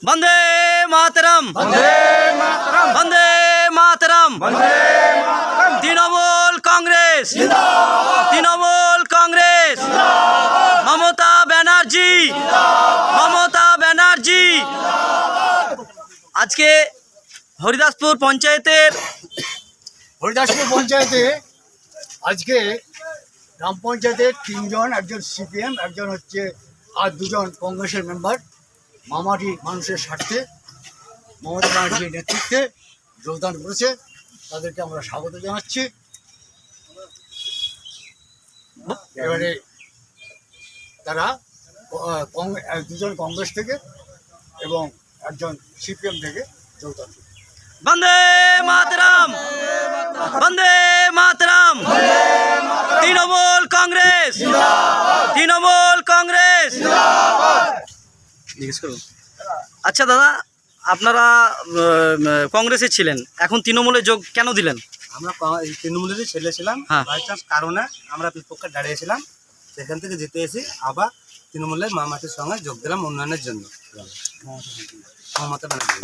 বন্দে মাতরম, বন্দে মাতরম, বন্দে মাতরম, বন্দে মাতরম। তৃণমূল কংগ্রেস জিন্দাবাদ, তৃণমূল কংগ্রেস জিন্দাবাদ, মমতা ব্যানার্জি জিন্দাবাদ, মমতা ব্যানার্জি জিন্দাবাদ। আজকে হরিদাসপুর পঞ্চায়েতে আজকে গ্রাম পঞ্চায়েতের 3 জন, একজন সিপিএম, একজন হচ্ছে আর 2 জন কংগ্রেসের মেম্বার মামাটি মানুষের স্বার্থে মমতা ব্যানার্জির নেতৃত্বে যোগদান করেছে। তাদেরকে আমরা স্বাগত জানাচ্ছি। এবারে তারা 2 জন কংগ্রেস থেকে এবং একজন সিপিএম থেকে যোগদান করেছে। বন্দে মাতরম, বন্দে মাতরম, তৃণমূল কংগ্রেস জিন্দাবাদ, তৃণমূল কংগ্রেস জিন্দাবাদ। আচ্ছা দাদা, আপনারা কংগ্রেসে ছিলেন, এখন তৃণমূলে যোগ কেন দিলেন? আমরা এই তৃণমূলেরই ছেলে ছিলাম, হ্যাঁ। বাই চান্স কারণে আমরা বিপক্ষে দাঁড়িয়েছিলাম, সেখান থেকে জিতে এসে আবার তৃণমূলের মামাটির সঙ্গে যোগ দিলাম উন্নয়নের জন্য, মমতা ব্যানার্জি।